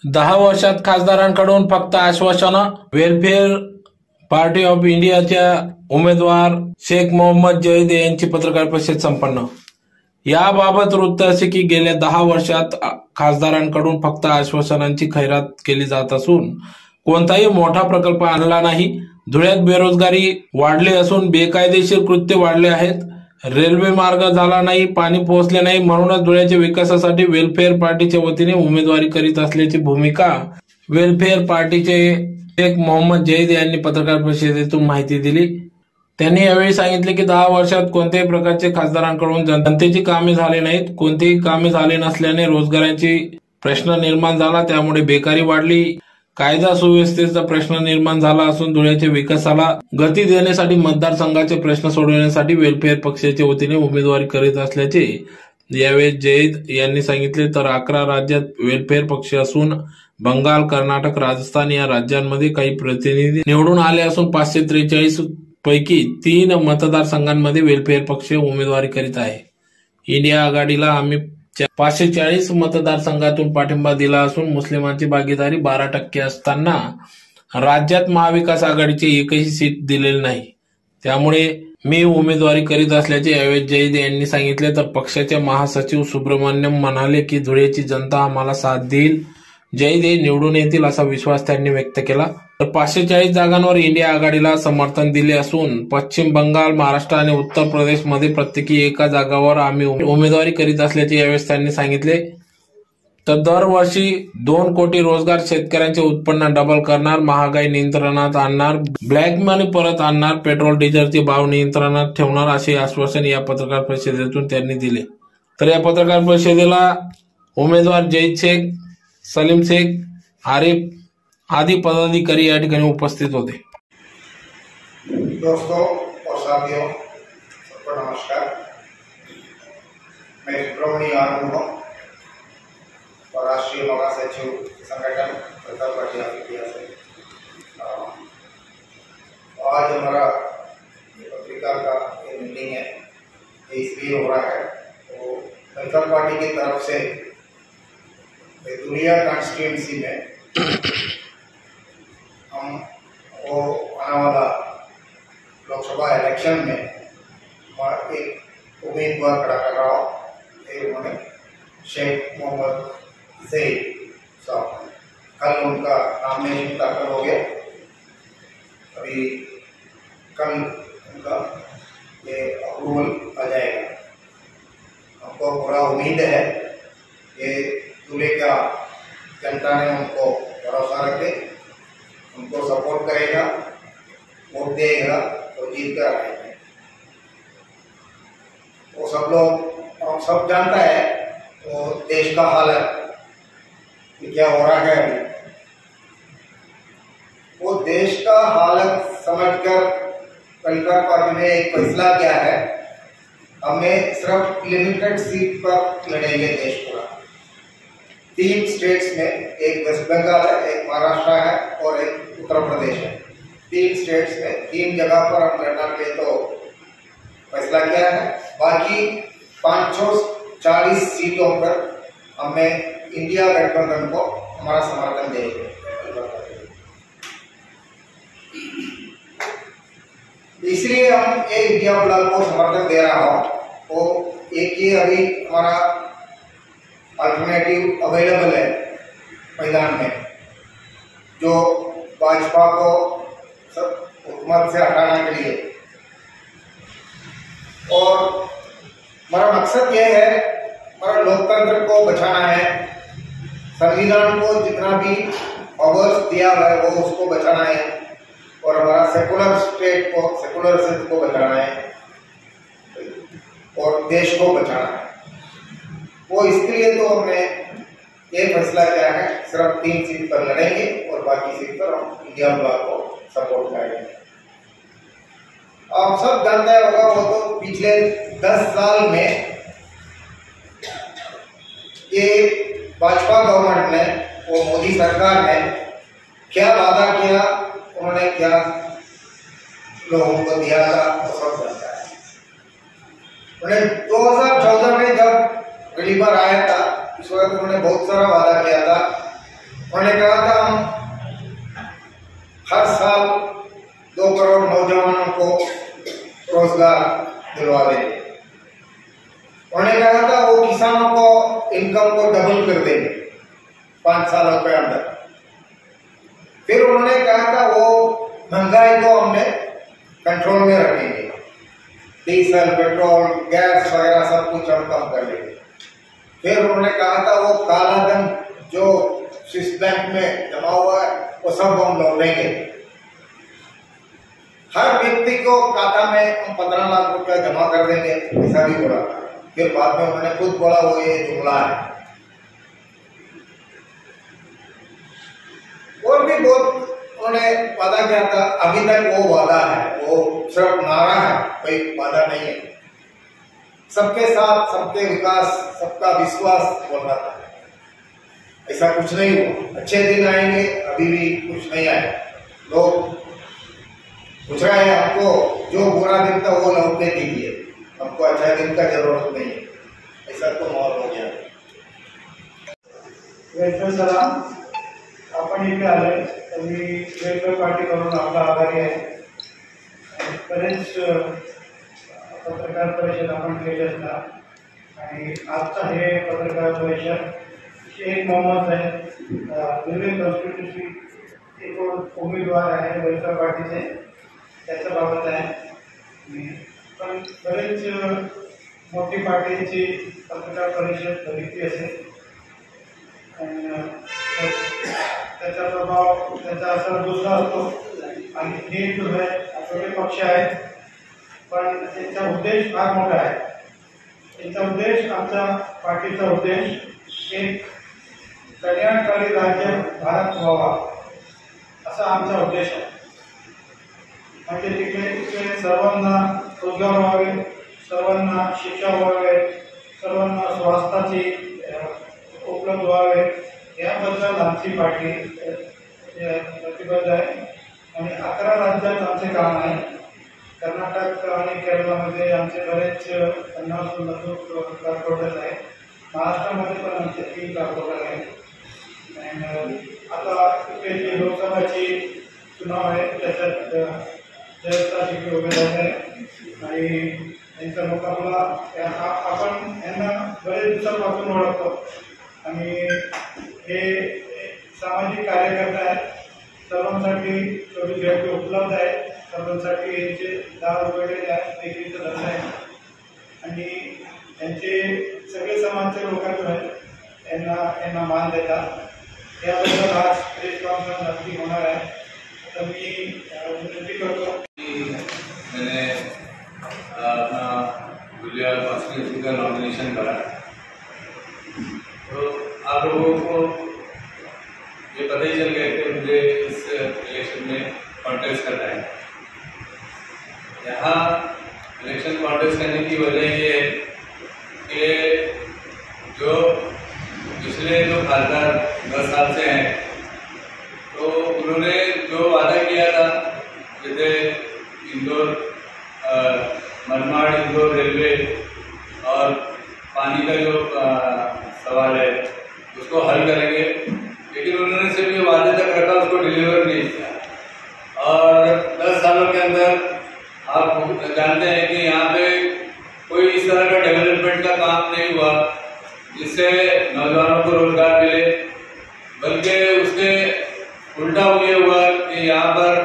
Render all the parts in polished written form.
10 वर्षात खासदारांकडून फक्त आश्वासनं. वेलफेअर पार्टी ऑफ इंडियाच्या उमेदवार शेख मोहम्मद जहीद यांची पत्रकार परिषद संपन्न. याबाबत वृत्त असे की गेल्या 10 वर्षात खासदारांकडून फक्त आश्वासनांची खैरात केली जात असून कोणताही मोठा प्रकल्प आणला नाही. धुळ्यात बेरोजगारी वाढली असून बेकायदेशीर कृत्य वाढले आहेत. रेल्वे मार्ग झाला नाही, पाणी पोहोचले नाही, म्हणूनच धुळ्याच्या विकासासाठी वेलफेअर पार्टीच्या वतीने उमेदवारी करीत असल्याची भूमिका वेलफेअर पार्टीचे शेख मोहम्मद जहीद यांनी पत्रकार परिषदेतून माहिती दिली. त्यांनी यावेळी सांगितले की 10 वर्षात कोणत्याही प्रकारचे खासदारांकडून जनतेची कामे झाले नाहीत. कोणतीही कामे झाले नसल्याने रोजगाराची प्रश्न निर्माण झाला, त्यामुळे बेकारी वाढली. कायदा सुव्यवस्थेचा प्रश्न निर्माण झाला असून धुळ्याच्या विकासाला गती देण्यासाठी मतदारसंघाचे प्रश्न सोडवण्यासाठी वेलफेअर पक्षाच्या वतीने उमेदवारी करीत असल्याचे यावेळी जहीद यांनी सांगितले. तर 11 राज्यात वेलफेअर पक्ष असून बंगाल, कर्नाटक, राजस्थान या राज्यांमध्ये काही प्रतिनिधी निवडून आले असून 543 पैकी 3 मतदारसंघांमध्ये वेलफेअर पक्ष उमेदवारी करीत आहे. इंडिया आघाडीला आम्ही 540 मतदारसंघातून पाठिंबा दिला असून मुस्लिमांची भागीदारी 12% असताना राज्यात महाविकास आघाडीचे एकही सीट दिलेले नाही. त्यामुळे मी उमेदवारी करीत असल्याचे यावेळी जहीद यांनी सांगितले. तर पक्षाचे महासचिव सुब्रमण्यम म्हणाले की धुळ्याची जनता आम्हाला साथ देईल. जहीद हे निवडून येतील असा विश्वास त्यांनी व्यक्त केला. तर 540 जागांवर इंडिया आघाडीला समर्थन दिले असून पश्चिम बंगाल, महाराष्ट्र आणि उत्तर प्रदेश मध्ये प्रत्येकी एका जागावर आम्ही उमेदवारी करीत असल्याचे यावेळी त्यांनी सांगितले. तर दरवर्षी 2 कोटी रोजगार, शेतकऱ्यांचे उत्पन्न डबल करणार, महागाई नियंत्रणात आणणार, ब्लॅक मनी परत आणणार, पेट्रोल डिझेलचे भाव नियंत्रणात ठेवणार असे आश्वासन या पत्रकार परिषदेतून त्यांनी दिले. तर या पत्रकार परिषदेला उमेदवार जहीद शेख, सलीम शेख, आरिफ आदि पदाधिकारी या ठिकाणी उपस्थित होते. दोस्तों और साथियों, सबको नमस्कार. मैं सुब्रमण्यम आनंद और राष्ट्रीय महासचिव संगठन प्रसार पार्टी ऑफ इंडिया से. आज हमारा पत्रिका का मीटिंग है, इसलिए हो रहा है. तो प्रसार पार्टी की तरफ से धुलिया कॉन्स्टिट्यूंसी में हम वो आने वाला लोकसभा इलेक्शन में एक उम्मीदवार खड़ा कर रहा हूँ. उन्होंने शेख मोहम्मद जहीद साहब, कल उनका नॉमिनेशन दाखिल हो गया. अभी कल उनका ये अप्रूवल आ जाएगा. हमको पूरा उम्मीद है ये धुले का जनता ने उनको भरोसा रखे, उनको सपोर्ट करेगा, वोट देगा तो जीत कर आएंगे. वो सब लोग हम सब जानता है तो देश का हालत कि क्या हो रहा है अभी. वो देश का हालत समझकर वेलफेयर पार्टी ने एक फैसला किया है, हमें सिर्फ लिमिटेड सीट पर लड़ेंगे देश पूरा. 3 स्टेट्स में, एक वेस्ट बंगाल है, एक महाराष्ट्र है और एक उत्तर प्रदेश है. 3 स्टेट्स में 3 जगह पर हम लड़ना के तो फैसला किया है. बाकी 540 सीटों पर हमें इंडिया गठबंधन को हमारा समर्थन देंगे. इसलिए हम एक इंडिया ब्लॉक को समर्थन दे रहा हूँ. तो एक ये अभी हमारा अल्टरनेटिव अवेलेबल है मैदान में, जो भाजपा को सब हुकूमत से हटाने के लिए. और हमारा मकसद यह है, हमारा लोकतंत्र को बचाना है, संविधान को जितना भी पावर्स दिया हुआ है वो उसको बचाना है, और हमारा सेकुलर स्टेट को, सेकुलरिज्म को बचाना है और देश को बचाना है. वो इसके लिए तो हमने ये फैसला किया है, सिर्फ 3 सीट पर लड़ेंगे और बाकी सीट पर हम इंडिया ब्लॉक को सपोर्ट करेंगे. आप सब जानते होगा वो तो पिछले 10 साल में ये भाजपा गवर्नमेंट ने, वो मोदी सरकार ने क्या वादा किया, उन्होंने क्या लोगों को दिया था, वो सब जानता है. उन्हें 2014 में जब पहली बार आया था, इस वक्त उन्होंने बहुत सारा वादा किया था उन्होंने कहा था हम हर साल 2 करोड़ नौजवानों को रोजगार दिलवा देंगे। उन्होंने कहा था वो किसानों को इनकम को डबल कर देंगे 5 सालों के अंदर। फिर उन्होंने कहा था वो महंगाई को हमने कंट्रोल में रखेंगे, डीजल पेट्रोल गैस वगैरह सब कुछ हम कम कर लेंगे। फिर उन्होंने कहा था वो काला धन जो स्विस बैंक में जमा हुआ है वो सब हम लौटेंगे। हर व्यक्ति को खाता में हम 15 लाख रुपया जमा कर देंगे, ऐसा भी बोला। फिर बाद में उन्होंने खुद बोला वो ये जुमला है। और भी बहुत उन्होंने वादा किया था, अभी तक वो वादा है, वो सिर्फ नारा है, कोई वादा नहीं है। सबके साथ सबके विकास सबका विश्वास बोल रहा था, ऐसा कुछ नहीं हुआ। अच्छे दिन आएंगे, अभी भी कुछ नहीं आए। लोग पूछ रहे हैं आपको जो बुरा दिन था वो लौट के दीजिए, हमको अच्छा दिन का जरूरत नहीं है, ऐसा तो माहौल हो गया। आपण इथे आले तर मी वेगवेगळ्या पार्टी करून आपला आभारी आहे। बरेच पत्रकार परिषद आपण केली असणार आणि आजचा हे पत्रकार परिषद शेख मोहम्मद आहे, दिल्ली कॉन्स्टिट्युन्सी एक उमेदवार आहे वेलफेअर पार्टीचे, त्याच्या बाबत आहे। पण बरेच मोठी पार्टीची पत्रकार परिषद बघितली असेल, त्याचा प्रभाव त्याचा असर दुसरा असतो आणि हे जो आहे छोटे पक्ष आहेत पण त्यांचा उद्देश फार मोठा आहे। त्यांचा उद्देश, आमच्या पार्टीचा उद्देश एक कल्याणकारी राज्य भारत व्हावा असा आमचा उद्देश आहे। म्हणजे तिकडे सर्वांना रोजगार व्हावे, सर्वांना शिक्षा व्हावे, सर्वांना स्वास्थ्याची उपलब्ध व्हावे याबद्दल आमची पार्टी प्रतिबद्ध आहे। आणि 11 राज्यात आमचे काम आहे। कर्नाटक आणि केरळमध्ये आमचे बरेच 50 मजूर कॉर्पोरेटर आहेत। महाराष्ट्रामध्ये पण आमचे 3 कॉर्पोरेटर आहेत। आणि आता इथे जी लोकसभाची चुनाव आहे त्याच्यात जयता शिंदे उमेदवार आहे आणि त्यांचा मुकाबला आपण यांना बरेच दिवसांपासून ओळखतो आणि हे सामाजिक कार्यकर्ते आहेत। सर्वांसाठी छोटी भेट उपलब्ध आहे, सर्वांसाठी यांचे दार उघडलेले आहेत, देखील धंदा आहे आणि यांचे सगळे समाजचे लोक जो आहेत यांना मान देतात। याबद्दल आज प्रेस कॉन्फरन्स नक्की होणार आहे। तर मी विनंती करतो की मैंने अपना गुलिया कॉन्स्टिट्यूंसी का नॉमिनेशन करा, तो आप लोगों को ये पता ही चल गया कि मुझे इस इलेक्शन में कॉन्टेस्ट करना है। यहाँ इलेक्शन कॉन्टेस्ट करने की वजह ये है कि जो पिछले जो खासदार 10 साल से हैं तो उन्होंने जो वादा किया था, जैसे इंदौर मनमाड़ इंदौर रेलवे और पानी का जो सवाल है उसको हल करेंगे, लेकिन उन्होंने सिर्फ ये वादे तक रखा, उसको डिलीवर नहीं किया। और 10 सालों के अंदर आप जानते हैं कि यहाँ पे कोई इस तरह का डेवलपमेंट का काम नहीं हुआ जिससे नौजवानों को रोजगार मिले, बल्कि उसके उल्टा ये हुआ कि यहाँ पर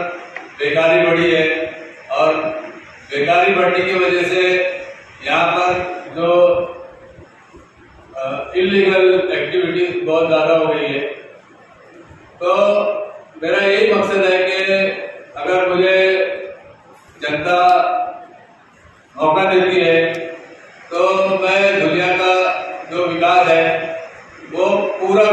बेकारी बढ़ी है और बेकारी बढ़ने की वजह से यहाँ पर जो इलीगल एक्टिविटी बहुत ज़्यादा हो गई है। तो मेरा यही मकसद है कि अगर मुझे जनता मौका देती है तो मैं दुनिया का जो विकास है वो पूरा